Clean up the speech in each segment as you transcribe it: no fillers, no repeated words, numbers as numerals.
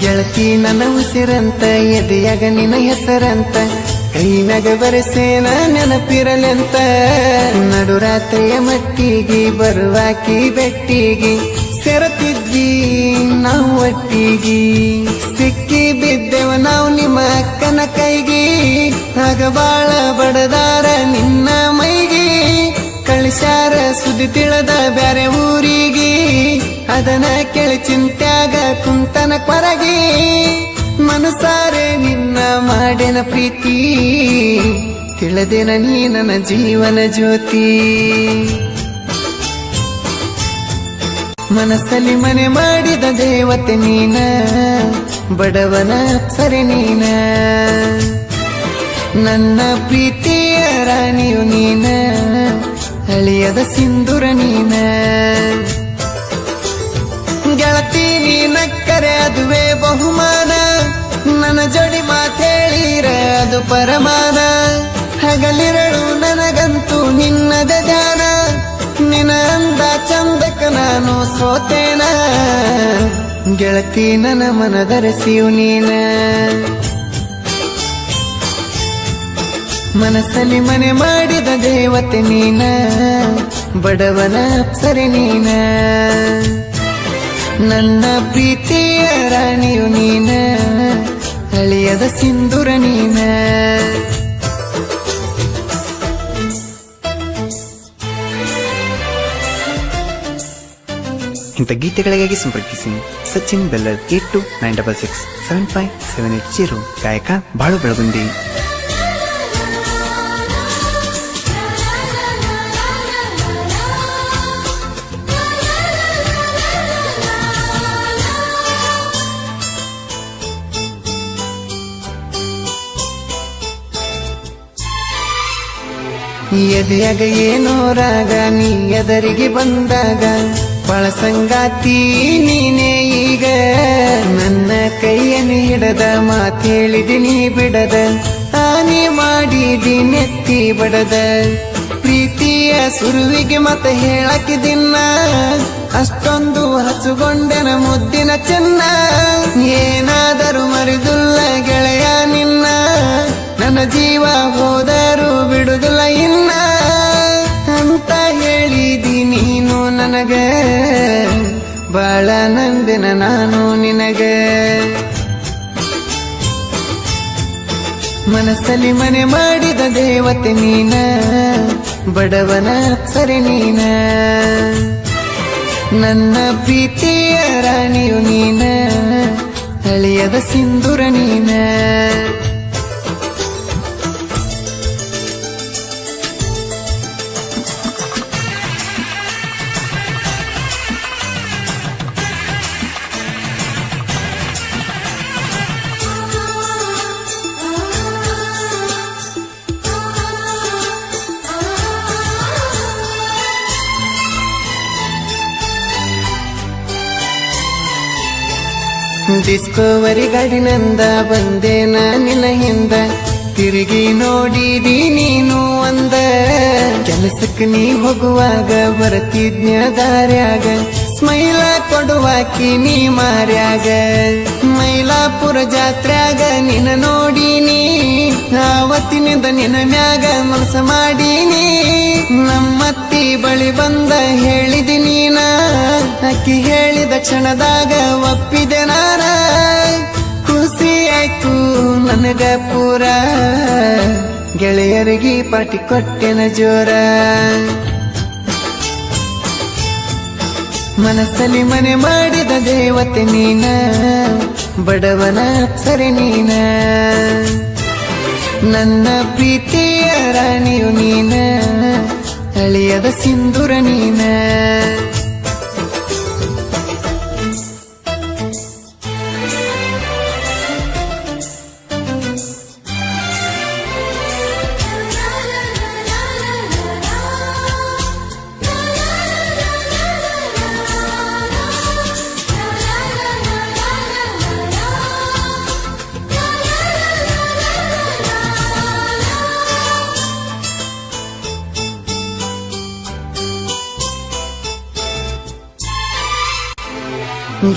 ಗೆಳತಿ ನನ್ನ ಉಸಿರಂತ ಎದೆಯಾಗ ನಿನ್ನ ಹೆಸರಂತ ಕೈ ಮ್ಯಾಗ ಬರೆಸೇನ ನೆನಪಿರಲೆಂತ ನಡುರಾತ್ರಿಯ ಮಟ್ಟಿಗೆ ಬರುವಾಕಿ ಬೆಟ್ಟಿಗೆ ಸೆರತಿದ್ವಿ ನಾವು ಒಟ್ಟಿಗೆ ಸಿಕ್ಕಿ ಬಿದ್ದೆವ ನಾವು ನಿಮ್ಮ ಅಕ್ಕನ ಕೈಗೆ ಆಗ ಬಾಳ ಬಡದಾರ ನಿನ್ನ ಮೈಗೆ ಕಳಿಸ್ಯಾರ ಸುದ್ದಿ ತಿಳಿದ ಬ್ಯಾರೆ ಊರಿಗೆ ಅದನ್ನ ಕೇಳಿ ಚಿಂತ್ಯಾಗ ಕುಂತನ ಕೊರಗಿ ಮನಸಾರೆ ನಿನ್ನ ಮಾಡೇನ ಪ್ರೀತಿ ತಿಳಿದೇನ ನೀ ನನ್ನ ಜೀವನ ಜ್ಯೋತಿ ಮನಸ್ಸಲ್ಲಿ ಮನೆ ಮಾಡಿದ ದೇವತೆ ನೀನ ಬಡವನ ಸರಿ ನೀನ ನನ್ನ ಪ್ರೀತಿಯ ರಾಣಿಯು ನೀನ ಅಳಿಯದ ಸಿಂಧೂರ ನೀನ ಗೆಳತಿ ನೀನಕ್ಕರೆ ಅದುವೇ ಬಹುಮಾನ ನನ್ನ ಜೋಡಿ ಮಾತೇಳಿರ ಅದು ಪರಮಾನ ಹಗಲಿರಳು ನನಗಂತೂ ನಿನ್ನದ ಧ್ಯಾನ ನಿನ್ನ ಅಂದ ಚಂದಕ್ಕ ನಾನು ಸೋತೇನ ಗೆಳತಿ ನನ್ನ ಮನದರಸಿಯು ನೀನ ಮನಸ್ಸಲ್ಲಿ ಮನೆ ಮಾಡಿದ ದೇವತೆ ನೀನ ಬಡವನ ಸರಿ ನೀನ ನನ್ನ ಪ್ರೀತಿಯ ರಾಣಿಯು ನೀನ ಅಳಿಯದ ಸಿಂಧೂರ ನೀನ ಇಂಥ ಗೀತೆಗಳಿಗಾಗಿ ಸಂಪರ್ಕಿಸಿ ಸಚಿನ್ ಬೆಲ್ಲರ್ 8296675780 ಗಾಯಕ ಬಾಳು ಬೆಳಗುಂದಿ. ಎದೆಯಾಗ ಏನೋ ರಾಗ ನೀ ಎದರಿಗೆ ಬಂದಾಗ ಬಾಳ ಸಂಗಾತಿ ನೀನೇ ಈಗ ನನ್ನ ಕೈಯನ್ನು ಹಿಡದ ಮಾತೇಳಿದಿನಿ ಬಿಡದ ಆನೆ ಮಾಡಿದಿ ನೆತ್ತಿ ಬಡದ ಪ್ರೀತಿಯ ಸುರುವಿಗೆ ಮತ ಹೇಳಕಿದಿನ್ನ ಅಷ್ಟೊಂದು ಹಚ್ಚುಗೊಂಡೆನ ಮುದ್ದಿನ ಚೆನ್ನ ಏನಾದರೂ ಮರಿದುಲ್ಲ ಗೆಳೆಯ ನಿನ್ನ ನನ್ನ ಜೀವ ಹೋದರೂ ಬಿಡುದಿಲ್ಲ ಇನ್ನ ಅಂತ ಹೇಳಿದಿ ನೀನು ನನಗ ಬಾಳ ನಂದಿನ ನಾನು ನಿನಗ ಮನಸ್ಸಲ್ಲಿ ಮನೆ ಮಾಡಿದ ದೇವತೆ ನೀನ ಬಡವನ ಸರಿ ನೀನ ನನ್ನ ಪ್ರೀತಿಯ ರಾಣಿಯು ನೀನ ಅಳಿಯದ ಸಿಂಧೂರ ನೀನ ಡಿಸ್ಕವರಿ ಗಾಡಿನಂದ ಬಂದೇನ ನಿನ್ನ ಹಿಂದ ತಿರುಗಿ ನೋಡಿದಿ ನೀನು ಅಂದ ಕೆಲಸಕ್ಕೆ ನೀ ಹೋಗುವಾಗ ಬರ್ತಿದ್ನ ದಾರ್ಯಾಗ ಸ್ಮೈಲ ಕೊಡುವಾಕಿ ನೀ ಮಾರ್ಯಾಗ ಮೈಲಾಪುರ ಜಾತ್ರ್ಯಾಗ ನಿನ್ನ ನೋಡಿನಿ ಆವತ್ತಿನಿಂದ ನಿನ್ನ ಮ್ಯಾಗ ಮನಸ ಮಾಡೀನಿ ನಮ್ಮತ್ತಿ ಬಳಿ ಬಂದ ಹೇಳಿದಿ ನೀನ ಅಕ್ಕಿ ಹೇಳಿದ ಕ್ಷಣದಾಗ ಒಪ್ಪಿದೆ ನಾನ ಖುಷಿ ಆಯ್ತು ನನಗ ಪೂರ ಗೆಳೆಯರಿಗೆ ಪಾಟಿ ಕೊಟ್ಟೆನ ಜೋರ ಮನಸ್ಸಲ್ಲಿ ಮನೆ ಮಾಡಿದ ದೇವತೆ ನೀನ ಬಡವನ ಸರಿ ನೀನ ನನ್ನ ಪ್ರೀತಿಯ ರಾಣಿಯು ನೀನ ಅಳಿಯದ ಸಿಂಧೂರ ನೀನ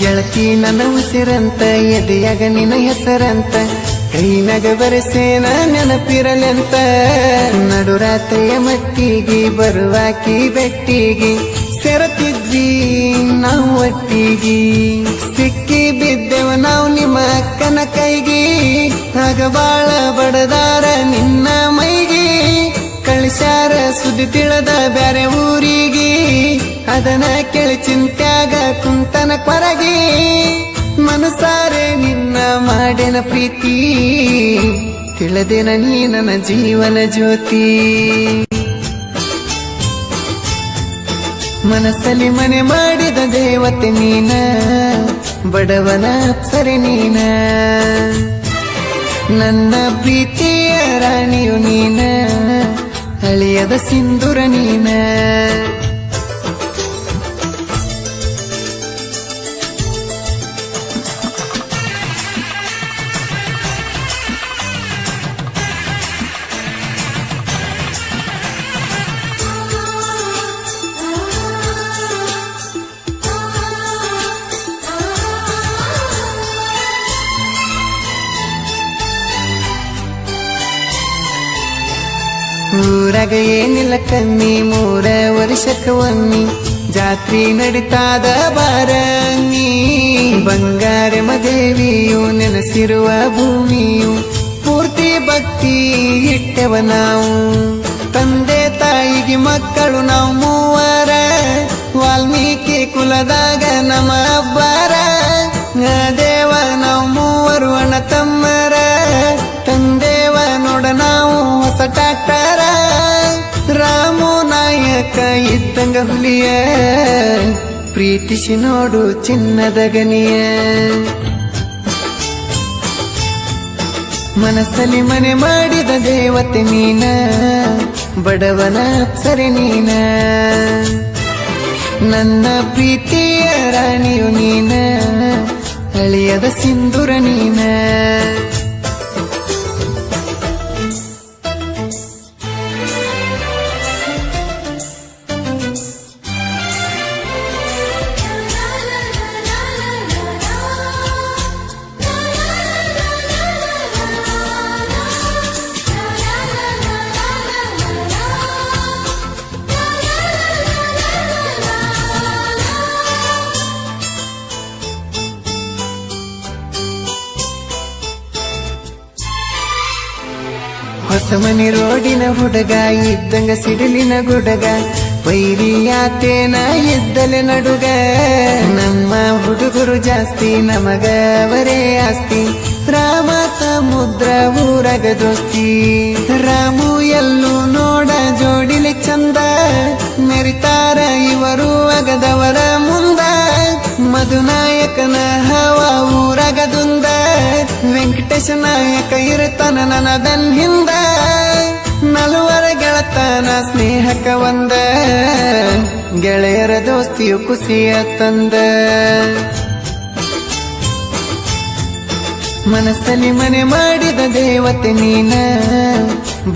ಗೆಳತಿ ನನ್ನ ಉಸಿರಂತ ಎದೆಯಾಗ ನಿನ್ನ ಹೆಸರಂತ ಕೈನಾಗ ಬರೆಸೇನ ನೆನಪಿರಲೆಂತ ನಡುರಾತ್ರಿಯ ಮಟ್ಟಿಗೆ ಬರುವಾಕಿ ಬೆಟ್ಟಿಗೆ ಸೆರತಿದ್ವಿ ನಾವು ಒಟ್ಟಿಗೆ ಸಿಕ್ಕಿ ಬಿದ್ದೆವ ನಾವು ನಿಮ್ಮ ಅಕ್ಕನ ಕೈಗೆ ಆಗ ಬಾಳ ಬಡದಾರ ನಿನ್ನ ಮೈಗೆ ಕಳಿಸ್ಯಾರ ಸುದ್ದಿ ತಿಳಿದ ಬ್ಯಾರೆ ಊರಿಗೆ ಅದನ್ನ ಕೇಳಿ ಚಿಂತ್ಯಾಗ ಕುಂತನ ಕೊರಗಿ ಮನಸಾರೆ ನಿನ್ನ ಮಾಡಿನ ಪ್ರೀತಿ ತಿಳಿದೆನ ನೀ ನನ್ನ ಜೀವನ ಜ್ಯೋತಿ ಮನಸ್ಸಲ್ಲಿ ಮನೆ ಮಾಡಿದ ದೇವತೆ ನೀನ ಬಡವನ ಅಪ್ಸರೆ ನೀನ ನನ್ನ ಪ್ರೀತಿಯ ರಾಣಿಯು ನೀನ ಅಳಿಯದ ಸಿಂಧೂರ ನೀನ ಊರಾಗ ಏನಿಲ್ಲ ಕಮ್ಮಿ 3 ವರ್ಷಕ್ಕ ಒಮ್ಮಿ ಜಾತ್ರಿ ನಡಿತಾದ ಬಾರಂಗಿ ಬಂಗಾರಮ್ಮ ದೇವಿಯು ನೆನೆಸಿರುವ ಭೂಮಿಯು ಪೂರ್ತಿ ಭಕ್ತಿ ಇಟ್ಟೆವ ನಾವು ತಂದೆ ತಾಯಿಗೆ ಮಕ್ಕಳು ನಾವು 3 ವಾಲ್ಮೀಕಿ ಕುಲದಾಗ ನಮ್ಮ ಅಬ್ಬಾರ ದೇವ ನಾವು 3 ಅಣ್ಣ ತಮ್ಮರ ತಂದೇವ ನೋಡ ನಾವು ಹೊಸ ಟ್ಯಾಕ್ಟರ ರಾಮು ನಾಯಕ ಇದ್ದಂಗ ಹುಲಿಯ ಪ್ರೀತಿಸಿ ನೋಡು ಚಿನ್ನದ ಗನಿಯ ಮನಸ್ಸಲ್ಲಿ ಮನೆ ಮಾಡಿದ ದೇವತೆ ನೀನ ಬಡವನ ಅಪ್ಸರೆ ನೀನ ನನ್ನ ಪ್ರೀತಿಯ ರಾಣಿಯು ನೀನ ಅಳಿಯದ ಸಿಂಧೂರ ನೀನ ಹೊಸಮನಿ ರೋಡಿನ ಹುಡುಗ ಇದ್ದಂಗ ಸಿಡಿಲಿನ ಗುಡಗ ವೈರಿಯಾತೇನ ಇದ್ದಲೆ ನಡುಗ ನಮ್ಮ ಹುಡುಗರು ಜಾಸ್ತಿ ನಮಗವರೇ ಆಸ್ತಿ ರಾಮ ಸಮುದ್ರ ಊರಗ ದೋಸ್ತಿ ರಾಮು ಎಲ್ಲೂ ನೋಡ ಜೋಡಿಲಿ ಚಂದ ಮೆರಿತಾರ ಇವರು ಅಗದವರ ಮುಂದ ಮಧುನಾಯಕನ ಹವ ಊರಗದುಂದ ವೆಂಕಟೇಶ ನಾಯಕ ಇರ್ತಾನ ನನದನ್ ಹಿಂದ 4 ಗೆಳತನ ಸ್ನೇಹಕ ಒಂದ ಗೆಳೆಯರ ದೋಸ್ತಿಯು ಖುಷಿಯ ತಂದ ಮನಸ್ಸಲ್ಲಿ ಮನೆ ಮಾಡಿದ ದೇವತೆ ನೀನ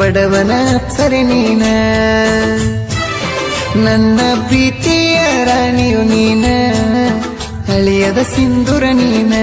ಬಡವನ ಅಪ್ಸರೆ ನೀನ ನನ್ನ ಪ್ರೀತಿಯ ರಾಣಿಯು ನೀನ ಅಳಿಯದ ಸಿಂಧೂರ ನೀನ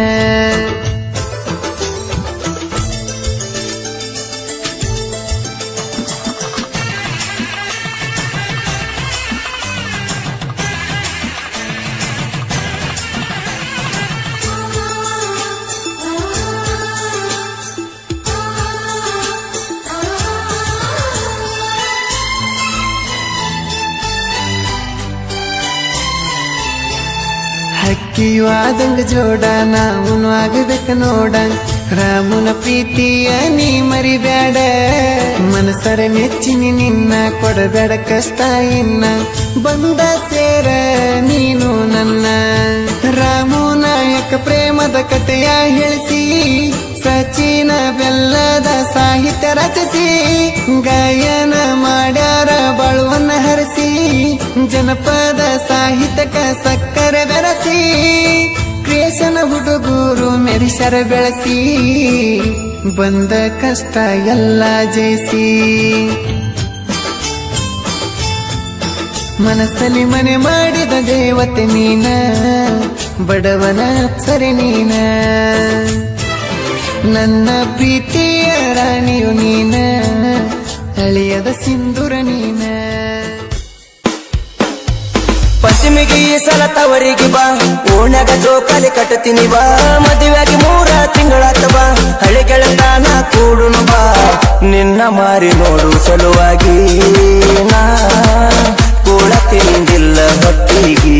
ಹಕ್ಕಿಯು ಆದಂಗ ಜೋಡ ನಾವುನು ಆಗಬೇಕ ನೋಡ ರಾಮುನ ಪ್ರೀತಿಯ ನೀ ಮರಿಬ್ಯಾಡ ಮನಸರ ಮೆಚ್ಚಿನಿ ನಿನ್ನ ಕೊಡಬೇಡ ಕಷ್ಟ ಇನ್ನ ಬಂದ ಸೇರ ನೀನು ನನ್ನ ರಾಮು ನಾಯಕ ಪ್ರೇಮದ ಕಥೆಯ ಹೇಳಿಸಿ ಸಚಿನ ಬೆಲ್ಲದ ಸಾಹಿತ್ಯ ರಚಿಸಿ ಗಾಯನ ಮಾಡ್ಯಾರ ಬಾಳುವನ್ನ ಹರಿಸಿ ಜನಪದ ಸಾಹಿತ್ಯಕ ಸಕ್ಕರೆ ಬೆರಸಿ ಕ್ರಿಯೇಷನ್ ಹುಡುಗರು ಮೆರಿಸರ ಬೆಳೆಸಿ ಬಂದ ಕಷ್ಟ ಎಲ್ಲ ಜಯಿಸಿ ಮನಸ್ಸಲ್ಲಿ ಮನೆ ಮಾಡಿದ ದೇವತೆ ನೀನ, ಬಡವನ ಅಪ್ಸರೆ ನೀನ, ನನ್ನ ಪ್ರೀತಿಯ ರಾಣಿಯು ನೀನ, ಅಳಿಯದ ಸಿಂಧೂರ ನೀನ. ಪಶ್ಚಿಮಿಗೆ ಈ ಸಲ ತವರಿಗೆ ಬಾ, ಓಣ್ಯಾಗ ಜೋಕಾಲಿ ಕಟ್ಟತೀನಿ ಬಾ, ಮದುವೆಯಾಗಿ 3 ತಿಂಗಳಾತ ಬಾ, ಹಳಿ ಗೆಳತಾನ ಕೂಡುನು ಬಾ, ನಿನ್ನ ಮಾರಿ ನೋಡು ಸಲುವಾಗಿ ನಾ ಕೂಳ ತಿಂದಿಲ್ಲ ಹೊಟ್ಟಿಗೆ.